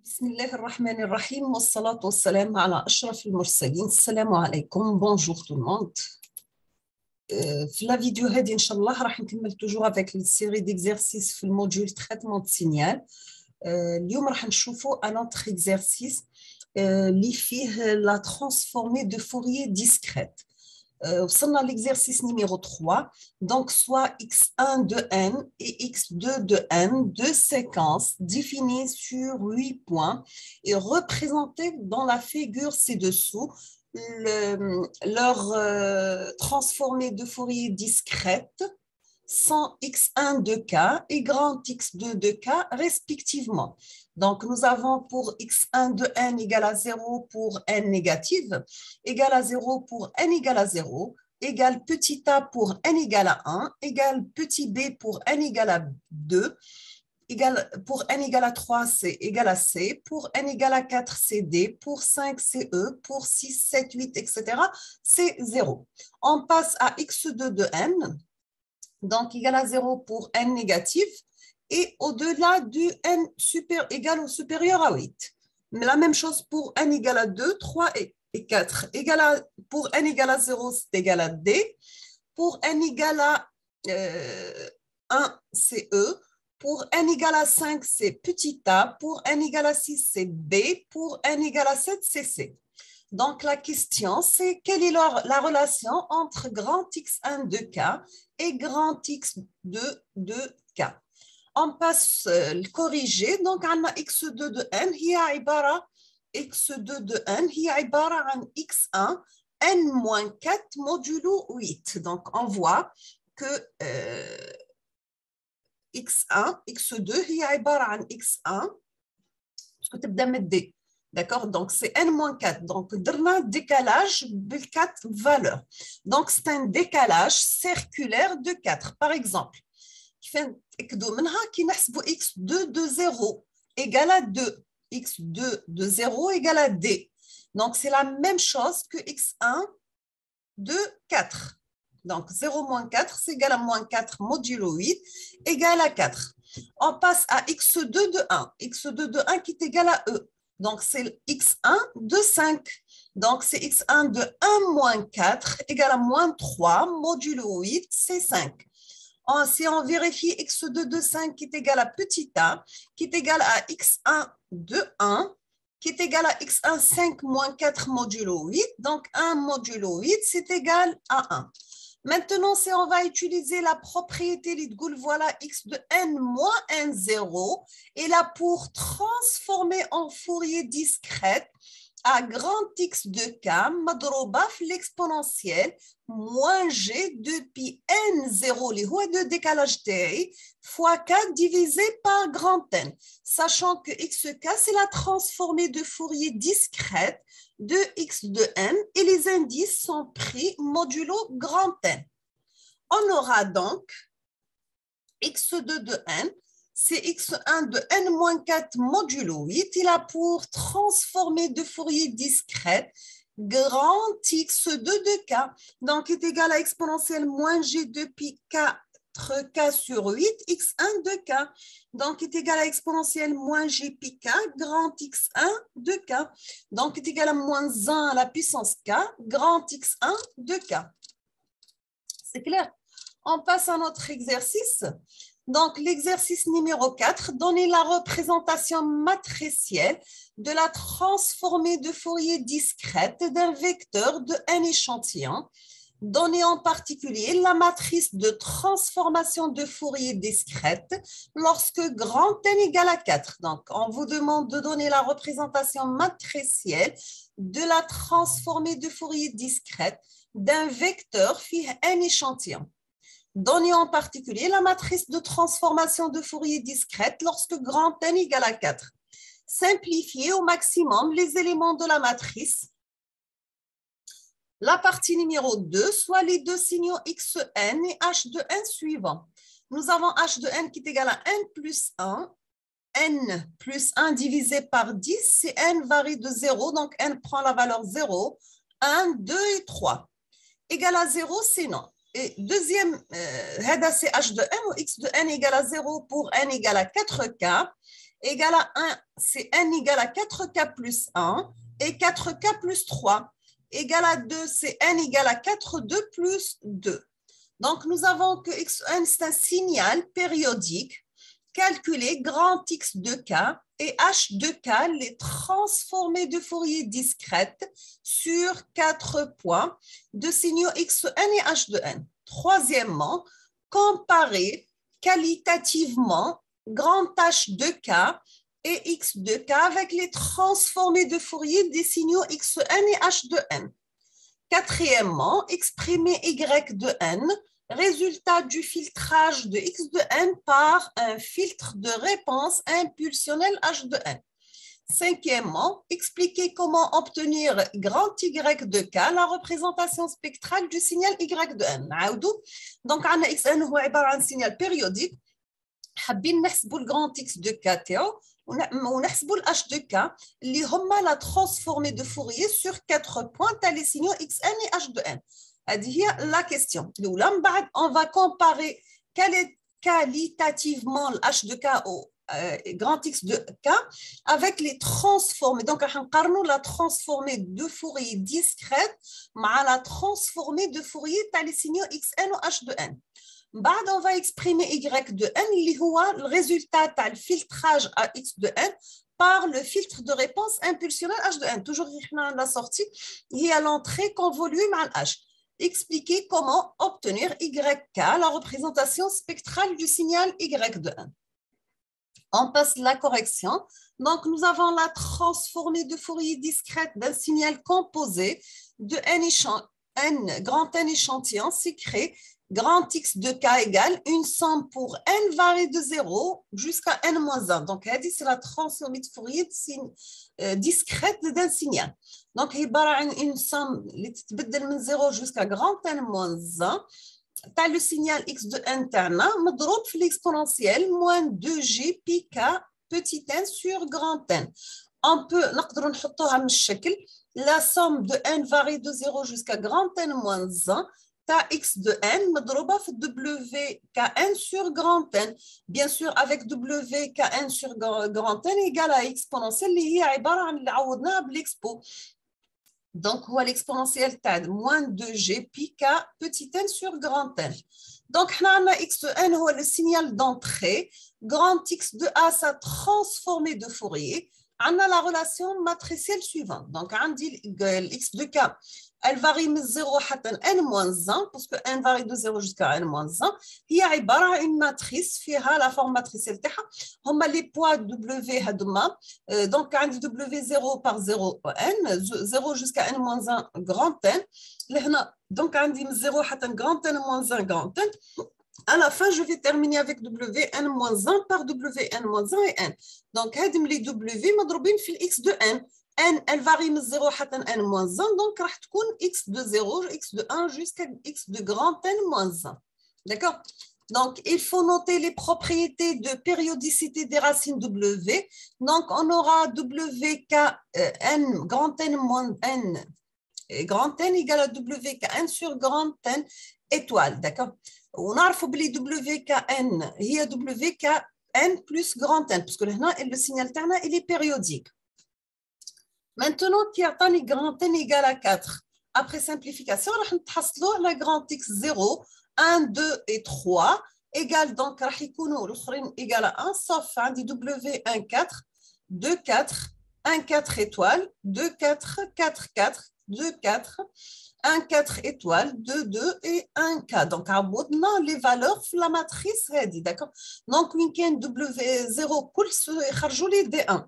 بسم الله الرحمن الرحيم والصلاة والسلام على أشرف المرسلين. السلام عليكم. Bonjour tout le monde. في la vidéo هذه إن شاء الله راح نكمل toujours avec une série d'exercices في الموديول traitement de signal. اليوم راح نشوفوا un autre exercice اللي فيه la transformée de Fourier discrète. وصلنا l'exercice numéro 3, donc soit x1 de n et x2 de n, deux séquences définies sur 8 points et représentées dans la figure ci-dessous, leur transformée de Fourier discrète sans x1 de k et grand x2 de k respectivement. Donc, nous avons pour x1 de n égale à 0 pour n négative, égale à 0 pour n égale à 0, égale petit a pour n égale à 1, égale petit b pour n égale à 2, égale, pour n égale à 3, c'est égal à c, pour n égale à 4, c'est d, pour 5, c'est e, pour 6, 7, 8, etc., c'est 0. On passe à x2 de n, donc égal à 0 pour n négatif, et au-delà du n égal ou supérieur à 8. Mais la même chose pour n égale à 2, 3 et 4. Pour n égale à 0, c'est égal à d. Pour n égale à 1, c'est e. Pour n égale à 5, c'est petit a. Pour n égale à 6, c'est b. Pour n égale à 7, c'est c. Donc, la question, c'est quelle est la relation entre grand X1 de K et grand X2 de K. On passe le corriger. Donc, on a X2 de N, X2 de N, X1, N-4 modulo 8. Donc, on voit que X1, X2, X1, parce que tu as D. D'accord? Donc, c'est N-4. Donc, on a un décalage de 4 valeurs. Donc, c'est un décalage circulaire de 4. Par exemple, x2 de 0 égale à 2. x2 de 0 égale à d. Donc, c'est la même chose que x1 de 4. Donc, 0 moins 4, c'est égal à moins 4 modulo 8 égale à 4. On passe à x2 de 1. x2 de 1 qui est égal à e. Donc, c'est x1 de 5. Donc, c'est x1 de 1 moins 4 égale à moins 3 modulo 8, c'est 5. Si on vérifie x2 de 5 qui est égal à petit a, qui est égal à x1 de 1, qui est égal à x1 5 moins 4 modulo 8, donc 1 modulo 8, c'est égal à 1. Maintenant, si on va utiliser la propriété, voilà x de n moins n0, et là pour transformer en Fourier discrète à grand X de k, madroba l'exponentielle moins g de pi n0, les hauts de décalage t, fois k divisé par grand N, sachant que xk, c'est la transformée de Fourier discrète de x de n et les indices sont pris modulo grand N. On aura donc x2 de n, c'est x1 de n-4 modulo 8. Il a pour transformer de Fourier discrète grand x2 de k. Donc, est égal à exponentielle moins g de pi 4k sur 8, x1 de k. Donc, est égal à exponentielle moins g pi k, grand x1 de k. Donc, est égal à moins 1 à la puissance k, grand x1 de k. C'est clair? On passe à notre exercice. Donc, l'exercice numéro 4, donner la représentation matricielle de la transformée de Fourier discrète d'un vecteur de n échantillons. Donner en particulier la matrice de transformation de Fourier discrète lorsque grand N égale à 4. Donc, on vous demande de donner la représentation matricielle de la transformée de Fourier discrète d'un vecteur phi n échantillons. Donner en particulier la matrice de transformation de Fourier discrète lorsque grand N égale à 4. Simplifier au maximum les éléments de la matrice. La partie numéro 2, soit les deux signaux xn et h de n suivants. Nous avons h de n qui est égal à n plus 1. n plus 1 divisé par 10, c'est n varie de 0, donc n prend la valeur 0, 1, 2 et 3. Égal à 0, c'est non. Et deuxième, c'est h de n ou x de n égale à 0 pour n égale à 4k. égale à 1, c'est n égale à 4k plus 1 et 4k plus 3 égale à 2, c'est n égale à 4, 2 plus 2. Donc, nous avons que xn, c'est un signal périodique. Calculer grand X de K et H de K, les transformés de Fourier discrètes sur 4 points de signaux Xn et H de n. Troisièmement, comparer qualitativement grand H de K et X de K avec les transformés de Fourier des signaux Xn et H de n. Quatrièmement, exprimer Y de n, résultat du filtrage de X de n par un filtre de réponse impulsionnel H de n. Cinquièmement, expliquer comment obtenir grand Y de K, la représentation spectrale du signal Y de n. Donc, on a Xn est un signal périodique. حابين نحسبوا الجراند X de K تاعو ونحسبوا الH de K اللي هما la transformée de Fourier sur 4 points تاع les signaux Xn et H de n. هذه هي la question. الأولى من بعد on va comparer qualitativement l'H de K au grand X de K avec les transformés. Donc راح نقارنوا la transformée de Fourier discrète مع la transformée de Fourier تاع les signaux Xn ou H de n. بعد on va exprimer Y de n اللي هو le résultat تاع filtrage à X de n par le filtre de réponse impulsionnel H de n. Toujours la sortie, il y a l'entrée convolue مع H. Expliquer comment obtenir YK, la représentation spectrale du signal Y de n. On passe la correction. Donc, nous avons la transformée de Fourier discrète d'un signal composé de n grand N échantillons s'écrit grand X de K égale une somme pour n varie de 0 jusqu'à n-1. Donc, c'est la transformée de Fourier discrète d'un signal. Donc, il y a une somme qui se de 0 jusqu'à grand n-1. Tu as le signal X de n تاعنا مضروب في l'exponentielle moins 2G pi K petit n sur grand N. On peut نقدروا نحطوها من الشكل la somme de n varie de 0 jusqu'à grand n-1 ta x de n مضروبة في WKN sur grand N. Bien sûr, avec WKN sur grand N égale à exponentielle اللي هي عبارة عن اللي عوضناها بالexpo. Donc, هو l'exponentielle تاع moins 2G pi K petit n sur grand N. Donc, on a x de n هو le signal d'entrée. Grand X de A, sa transformée de Fourier. On a la relation matricielle suivante. Donc, on dit x de K, elle varie de 0 حتى n-1 parce que n varie de 0 jusqu'à n-1. هي عبارة عن une matrice فيها la forme matricielle تاعها هما les poids W هذوما. Donc, on dit W0 par 0 n, 0 jusqu'à n-1 grand N. Donc, on dit 0 حتى grand n-1 grand N. À la fin, je vais terminer avec Wn-1 par Wn-1 et n. Donc, les W مضروبين في x de n. n, elle varie de 0 حتى n-1, donc راح تكون x de 0, x de 1 jusqu'à x de grand n-1. D'accord? Donc, il faut noter les propriétés de périodicité des racines W. Donc, on aura WK n, grand n moins n, et grand n égale à WKN sur grand n étoile. D'accord? ونعرفوا بلي WKN هي WKN plus grand N parce que le signal تاعنا il est périodique. Maintenant qui يعطيني grand N égale à 4. Après simplification راح نتحصلوا على grand X 0 1 2 et 3 égale donc راح يكونوا الاخرين égale à 1 sauf عندي W1 4 2 4 1 4 étoile 2 4 4 4 2 4 1 4 étoiles, 2 2 et 1 K. Donc, on les valeurs de la matrice. D'accord? Donc, week-end W0 كل يخرجوا لي D1.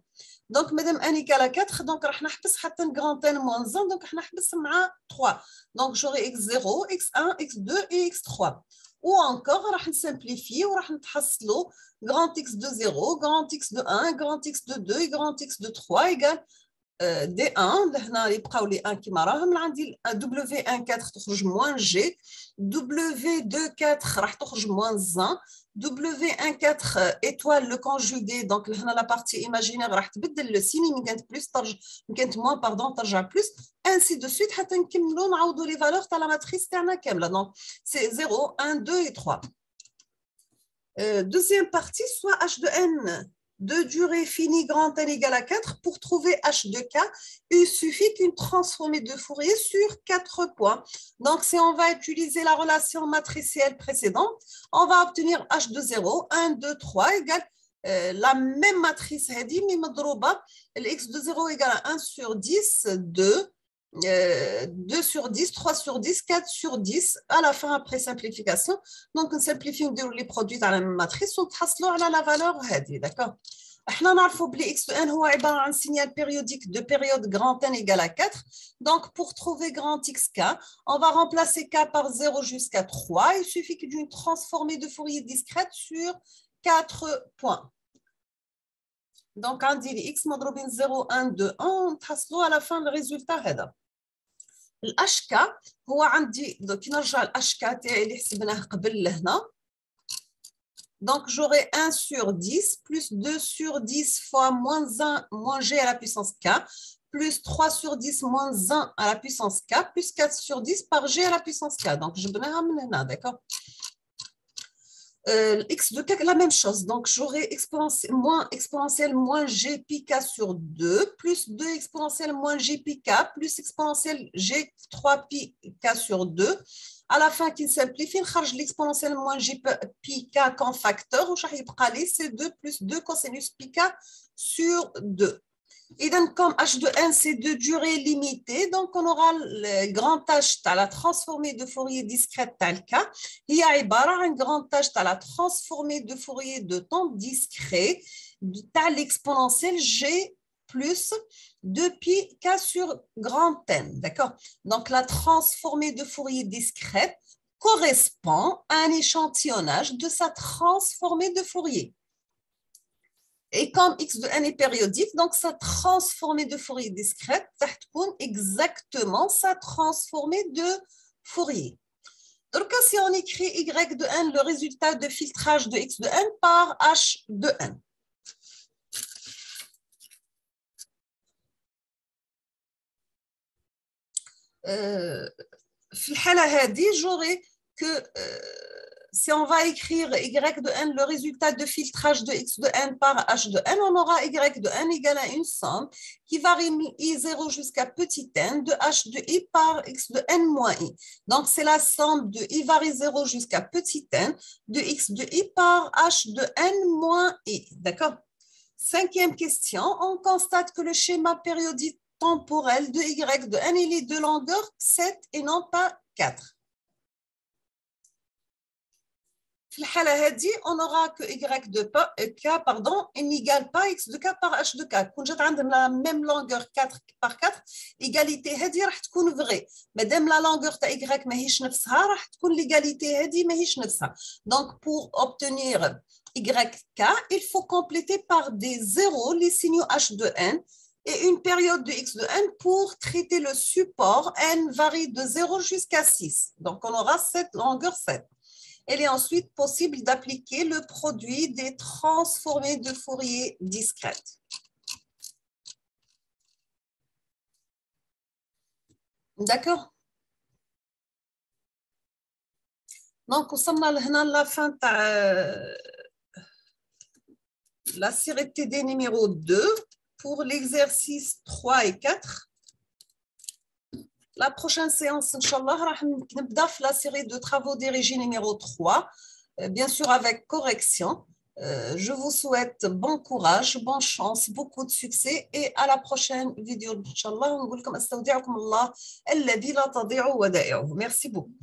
Donc, madame n égale à 4, donc راح نحبس حتى grand n moins 1, donc راح نحبس مع 3. Donc, j'aurai x0, x1, x2 et x3. Ou encore, راح نsimplifier ou راح نتحصلوا grand x de 0, grand x de 1, grand x de 2 et grand x de 3 égale D1, هنا يبقاو لي 1 كيما راهم. عندي W14 تخرج موان جي، W24 راح تخرج موان 1، W14 étoile le conjugué. Donc هنا la partie imaginaire راح تبدل le signe، من كانت بلس من كانت موان باردون ترجع بلس، ainsi de suite حتى نكملوا نعوضوا لي فالور تاع لا ماتريس تاعنا كامله. Donc c'est 0 1 2 et 3. Deuxième partie, soit H de n de durée finie grand N égale à 4. Pour trouver H de K, il suffit qu'une transformée de Fourier sur 4 points. Donc, si on va utiliser la relation matricielle précédente, on va obtenir H de 0, 1, 2, 3 égale la même matrice, x de 0 égale à 1 sur 10, 2, 2 sur 10, 3 sur 10, 4 sur 10, à la fin après simplification. Donc, on simplifie les produits dans la même matrice, on trace la valeur, d'accord. احنا نعرفوا بلي x de n هو عبارة عن signal périodique de période grand n égale à 4. Donc, pour trouver grand xk, on va remplacer k par 0 jusqu'à 3. Il suffit d'une transformée de Fourier discrète sur 4 points. Donc, on dit x مضروبين 0, 1, 2, 1, نحصلوا à la fin le résultat هذا. الاشك هو عندي كي نرجع الاشك تاعي اللي حسبناه قبل لهنا. Donc, j'aurai 1 sur 10 plus 2 sur 10 fois moins 1 moins g à la puissance k plus 3 sur 10 moins 1 à la puissance k plus 4 sur 10 par g à la puissance k. Donc, je vais vous d'accord. X de k, la même chose. Donc, j'aurai exponentielle moins g pi k sur 2 plus 2 exponentielle moins g pi k plus exponentielle g 3 pi k sur 2. À la fin, qui simplifie, l'exponentielle moins g pi k comme facteur, c'est 2 plus 2 cosinus pi k sur 2. Et donc, comme h de n, c'est de durée limitée, donc on aura le grand H à la transformée de Fourier discrète tel k. Il y a un grand H à la transformée de Fourier de temps discret, à l'exponentielle g plus 2 pi k sur grand n, d'accord? Donc, la transformée de Fourier discrète correspond à un échantillonnage de sa transformée de Fourier. Et comme x de n est périodique, donc sa transformée de Fourier discrète, ça exactement sa transformée de Fourier. Donc, si on écrit y de n, le résultat de filtrage de x de n par h de n. في الحالة هذه j'aurai que si on va écrire y de n, le résultat de filtrage de x de n par h de n, on aura y de n égale à une somme qui varie i0 jusqu'à petit n de h de i par x de n moins i. Donc, c'est la somme de i varie 0 jusqu'à petit n de x de i par h de n moins i. D'accord? Cinquième question, on constate que le schéma périodique temporel de y de n, il est de longueur 7 et non pas 4. في الحالة هذه on aura que y de k n'égale pas x de k par h de k. كون جات عندنا la même longueur 4 par 4, égalité هذه راح تكون vraie. مادام la longueur تاع y ماهيش نفسها راح تكون l'égalité هذه ماهيش نفسها. Donc pour obtenir yk, il faut compléter par des zéros les signaux h de n et une période de x de n pour traiter le support. N varie de 0 jusqu'à 6. Donc on aura cette longueur 7. Il est ensuite possible d'appliquer le produit des transformées de Fourier discrètes. D'accord? Donc, on a la fin de la série TD numéro 2 pour l'exercice 3 et 4. La prochaine séance, Inch'Allah, la série de travaux dirigés numéro 3, bien sûr avec correction. Je vous souhaite bon courage, bonne chance, beaucoup de succès et à la prochaine vidéo, Inch'Allah. Merci beaucoup.